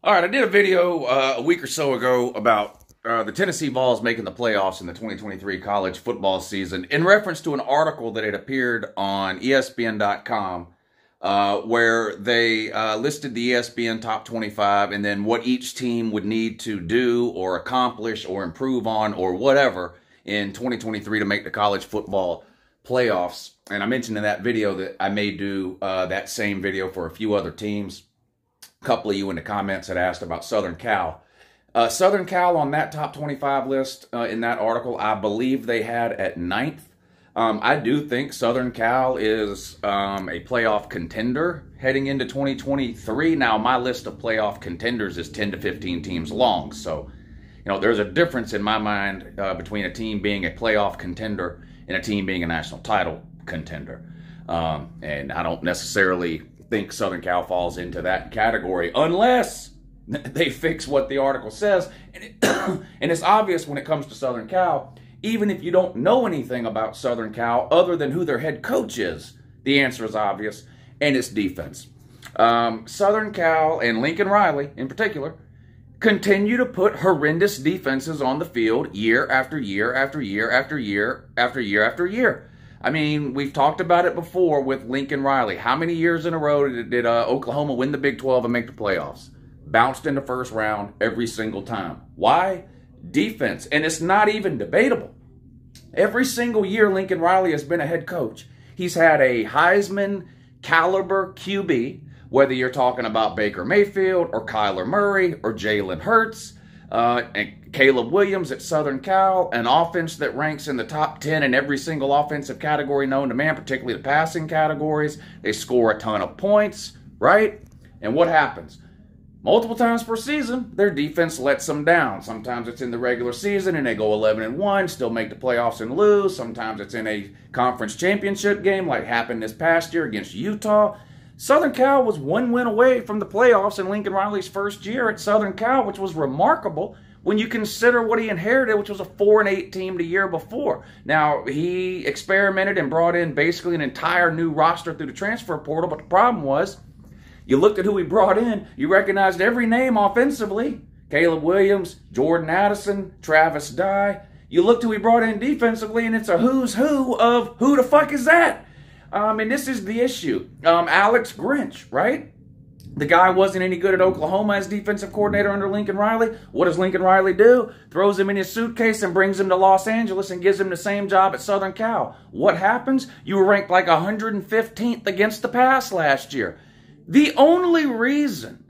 All right, I did a video a week or so ago about the Tennessee Vols making the playoffs in the 2023 college football season in reference to an article that had appeared on ESPN.com where they listed the ESPN top 25 and then what each team would need to do or accomplish or improve on or whatever in 2023 to make the college football playoffs. And I mentioned in that video that I may do that same video for a few other teams. A couple of you in the comments had asked about Southern Cal. Southern Cal on that top 25 list in that article, I believe they had at 9th. I do think Southern Cal is a playoff contender heading into 2023. Now, my list of playoff contenders is 10 to 15 teams long. So, there's a difference in my mind between a team being a playoff contender and a team being a national title contender. And I don't necessarily think Southern Cal falls into that category unless they fix what the article says. And it's obvious when it comes to Southern Cal, even if you don't know anything about Southern Cal other than who their head coach is, the answer is obvious, and it's defense. Southern Cal and Lincoln Riley in particular continue to put horrendous defenses on the field year after year after year after year after year after year. I mean, we've talked about it before with Lincoln Riley. How many years in a row did Oklahoma win the Big 12 and make the playoffs? Bounced in the first round every single time. Why? Defense. And it's not even debatable. Every single year Lincoln Riley has been a head coach, he's had a Heisman caliber QB, whether you're talking about Baker Mayfield or Kyler Murray or Jalen Hurts, and Caleb Williams at Southern Cal, an offense that ranks in the top 10 in every single offensive category known to man, particularly the passing categories. They score a ton of points, right? And what happens? Multiple times per season, their defense lets them down. Sometimes it's in the regular season and they go 11-1, still make the playoffs and lose. Sometimes it's in a conference championship game like happened this past year against Utah. Southern Cal was one win away from the playoffs in Lincoln Riley's first year at Southern Cal, which was remarkable when you consider what he inherited, which was a 4-8 team the year before. Now, he experimented and brought in basically an entire new roster through the transfer portal, but the problem was, you looked at who he brought in, you recognized every name offensively. Caleb Williams, Jordan Addison, Travis Dye. You looked who he brought in defensively, and it's a who's who of who the fuck is that? And this is the issue. Alex Grinch, right? The guy wasn't any good at Oklahoma as defensive coordinator under Lincoln Riley. What does Lincoln Riley do? Throws him in his suitcase and brings him to Los Angeles and gives him the same job at Southern Cal. What happens? You were ranked like 115th against the pass last year. The only reason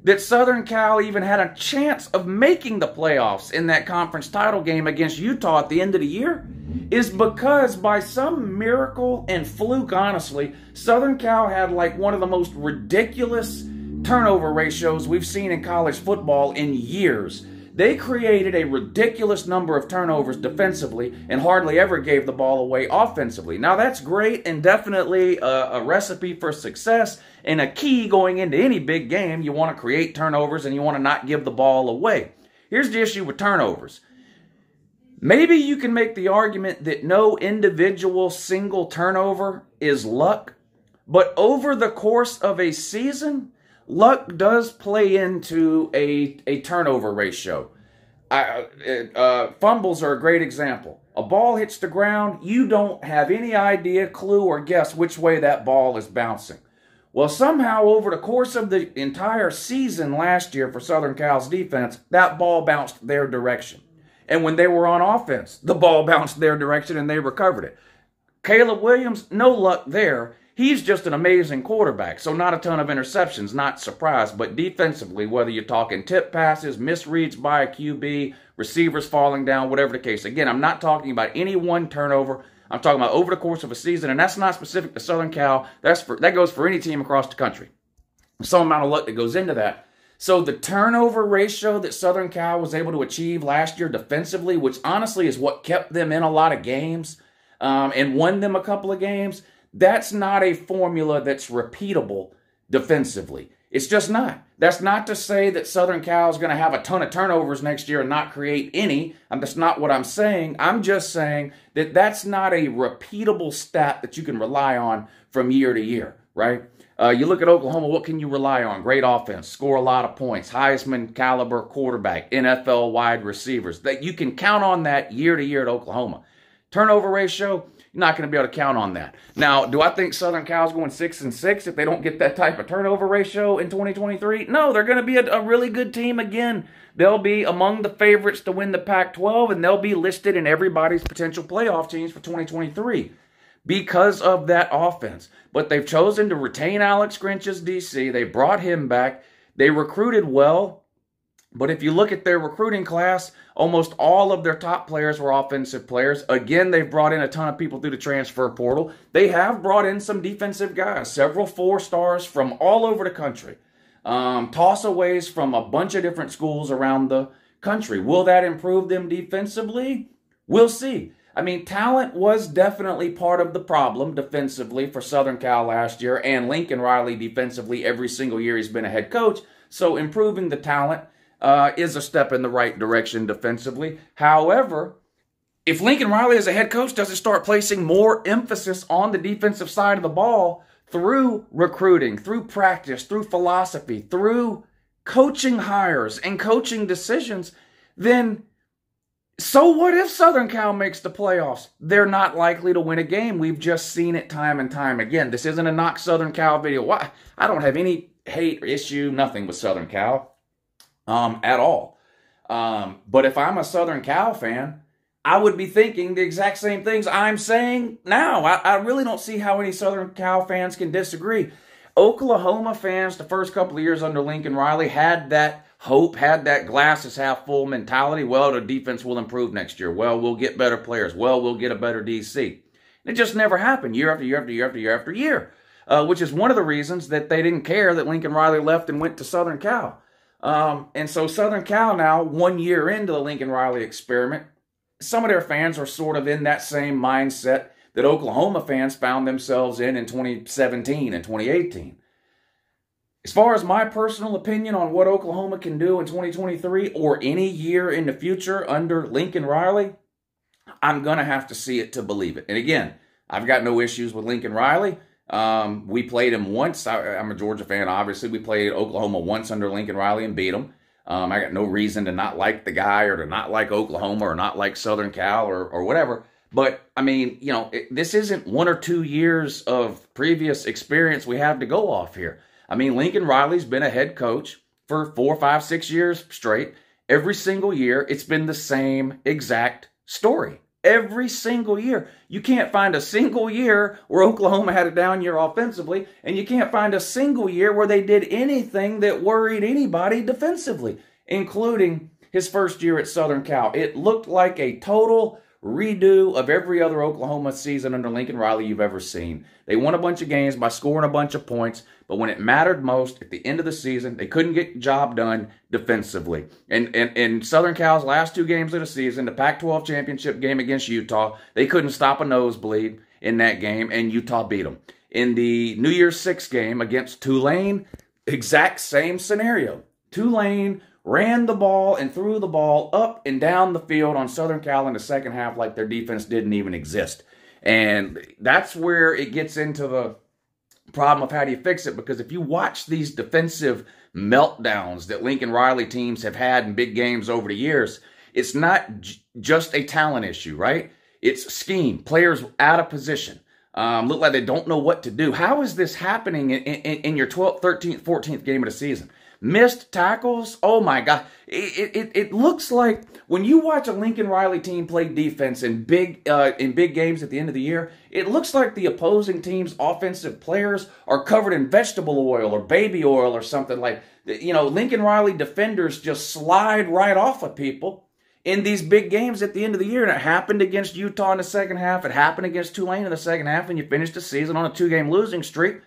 that Southern Cal even had a chance of making the playoffs in that conference title game against Utah at the end of the year is because by some miracle and fluke, honestly, Southern Cal had like one of the most ridiculous turnover ratios we've seen in college football in years. They created a ridiculous number of turnovers defensively and hardly ever gave the ball away offensively. Now, that's great and definitely a recipe for success and a key going into any big game. You want to create turnovers and you want to not give the ball away. Here's the issue with turnovers. Maybe you can make the argument that no individual single turnover is luck, but over the course of a season, luck does play into a turnover ratio. Fumbles are a great example. A ball hits the ground, you don't have any idea, clue, or guess which way that ball is bouncing. Well, somehow over the course of the entire season last year for Southern Cal's defense, that ball bounced their direction. And when they were on offense, the ball bounced their direction and they recovered it. Caleb Williams, no luck there. He's just an amazing quarterback, so not a ton of interceptions, not surprised. But defensively, whether you're talking tip passes, misreads by a QB, receivers falling down, whatever the case. Again, I'm not talking about any one turnover. I'm talking about over the course of a season, and that's not specific to Southern Cal. That goes for any team across the country. Some amount of luck that goes into that. So the turnover ratio that Southern Cal was able to achieve last year defensively, which honestly is what kept them in a lot of games and won them a couple of games, that's not a formula that's repeatable defensively. It's just not. That's not to say that Southern Cal is going to have a ton of turnovers next year and not create any. That's not what I'm saying. I'm just saying that that's not a repeatable stat that you can rely on from year to year, right? You look at Oklahoma, what can you rely on? Great offense, score a lot of points, Heisman caliber quarterback, NFL wide receivers. That you can count on that year to year at Oklahoma. Turnover ratio, you're not going to be able to count on that. Now, do I think Southern Cal's going 6-6 if they don't get that type of turnover ratio in 2023? No, they're going to be a really good team again. They'll be among the favorites to win the Pac-12, and they'll be listed in everybody's potential playoff teams for 2023 because of that offense. But they've chosen to retain Alex Grinch as DC. They brought him back. They recruited well. But if you look at their recruiting class, almost all of their top players were offensive players. Again, they've brought in a ton of people through the transfer portal. They have brought in some defensive guys, several 4-stars from all over the country. Tossaways from a bunch of different schools around the country. Will that improve them defensively? We'll see. I mean, talent was definitely part of the problem defensively for Southern Cal last year, and Lincoln Riley defensively every single year he's been a head coach. So improving the talent is a step in the right direction defensively. However, if Lincoln Riley as a head coach doesn't start placing more emphasis on the defensive side of the ball through recruiting, through practice, through philosophy, through coaching hires and coaching decisions, then so what if Southern Cal makes the playoffs? They're not likely to win a game. We've just seen it time and time again. This isn't a knock Southern Cal video. Why? I don't have any hate or issue, nothing with Southern Cal. At all. But if I'm a Southern Cal fan, I would be thinking the exact same things I'm saying now. I really don't see how any Southern Cal fans can disagree. Oklahoma fans, the first couple of years under Lincoln Riley, had that hope, had that glass is half full mentality. Well, the defense will improve next year. Well, we'll get better players. Well, we'll get a better DC. It just never happened year after year after year after year after year, which is one of the reasons that they didn't care that Lincoln Riley left and went to Southern Cal. And so Southern Cal now, 1 year into the Lincoln Riley experiment, some of their fans are sort of in that same mindset that Oklahoma fans found themselves in 2017 and 2018. As far as my personal opinion on what Oklahoma can do in 2023 or any year in the future under Lincoln Riley, I'm going to have to see it to believe it. And again, I've got no issues with Lincoln Riley. We played him once. I'm a Georgia fan, obviously. We played Oklahoma once under Lincoln Riley and beat him. I got no reason to not like the guy or to not like Oklahoma or not like Southern Cal or whatever. But, I mean, you know, this isn't 1 or 2 years of previous experience we have to go off here. I mean, Lincoln Riley's been a head coach for 4, 5, 6 years straight. Every single year, it's been the same exact story. Every single year. You can't find a single year where Oklahoma had a down year offensively, and you can't find a single year where they did anything that worried anybody defensively, including his first year at Southern Cal. It looked like a total redo of every other Oklahoma season under Lincoln Riley you've ever seen. They won a bunch of games by scoring a bunch of points, but when it mattered most, at the end of the season, they couldn't get the job done defensively. And Southern Cal's last 2 games of the season, the Pac-12 championship game against Utah, they couldn't stop a nosebleed in that game, and Utah beat them. In the New Year's Six game against Tulane, exact same scenario. Tulane ran the ball and threw the ball up and down the field on Southern Cal in the second half like their defense didn't even exist. And that's where it gets into the problem of how do you fix it, because if you watch these defensive meltdowns that Lincoln Riley teams have had in big games over the years, it's not just a talent issue, right? It's scheme, players out of position, look like they don't know what to do. How is this happening in your 12th, 13th, 14th game of the season? Missed tackles? Oh my God. It looks like when you watch a Lincoln Riley team play defense in big games at the end of the year, it looks like the opposing team's offensive players are covered in vegetable oil or baby oil or something like, you know, Lincoln Riley defenders just slide right off of people in these big games at the end of the year. And it happened against Utah in the second half. It happened against Tulane in the second half, and you finished the season on a 2-game losing streak.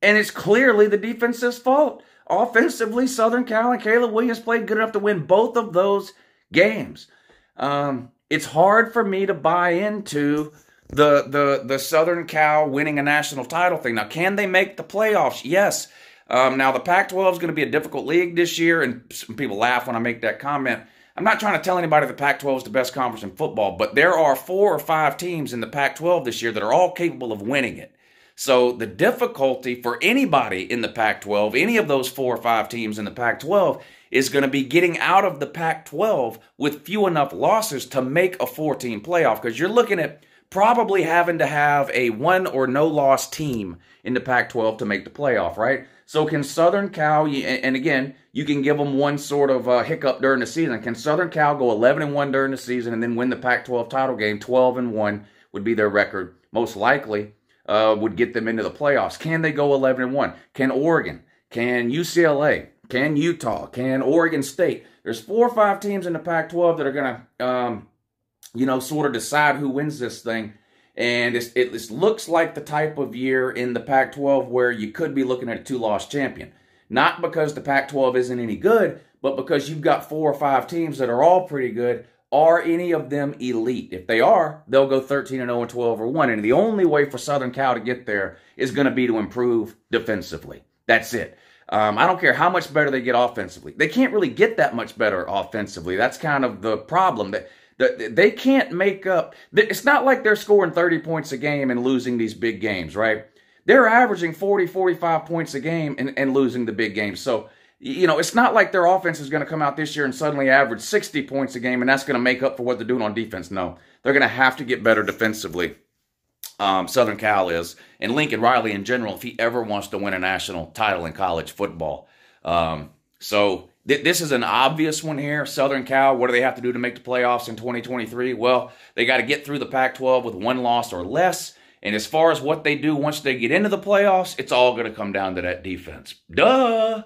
And it's clearly the defense's fault. Offensively, Southern Cal and Caleb Williams played good enough to win both of those games. It's hard for me to buy into the Southern Cal winning a national title thing. Now, can they make the playoffs? Yes. Now, the Pac-12 is going to be a difficult league this year, and some people laugh when I make that comment. I'm not trying to tell anybody the Pac-12 is the best conference in football, but there are 4 or 5 teams in the Pac-12 this year that are all capable of winning it. So the difficulty for anybody in the Pac-12, any of those 4 or 5 teams in the Pac-12, is going to be getting out of the Pac-12 with few enough losses to make a 4-team playoff, because you're looking at probably having to have a 1 or no loss team in the Pac-12 to make the playoff, right? So can Southern Cal, and again, you can give them one sort of hiccup during the season. Can Southern Cal go 11-1 during the season and then win the Pac-12 title game? 12-1 would be their record. Most likely would get them into the playoffs. Can they go 11-1? Can Oregon? Can UCLA? Can Utah? Can Oregon State? There's 4 or 5 teams in the Pac-12 that are going to, sort of decide who wins this thing. And it looks like the type of year in the Pac-12 where you could be looking at a 2-loss champion. Not because the Pac-12 isn't any good, but because you've got 4 or 5 teams that are all pretty good. Are any of them elite? If they are, they'll go 13-0 and 12-1. And the only way for Southern Cal to get there is going to be to improve defensively. That's it. I don't care how much better they get offensively. They can't really get that much better offensively. That's kind of the problem. They can't make up. It's not like they're scoring 30 points a game and losing these big games, right? They're averaging 40, 45 points a game and losing the big games. So, it's not like their offense is going to come out this year and suddenly average 60 points a game, and that's going to make up for what they're doing on defense. No, they're going to have to get better defensively. Southern Cal is, and Lincoln Riley in general, if he ever wants to win a national title in college football. So this is an obvious one here. Southern Cal, what do they have to do to make the playoffs in 2023? Well, they got to get through the Pac-12 with 1 loss or less. And as far as what they do once they get into the playoffs, it's all going to come down to that defense. Duh!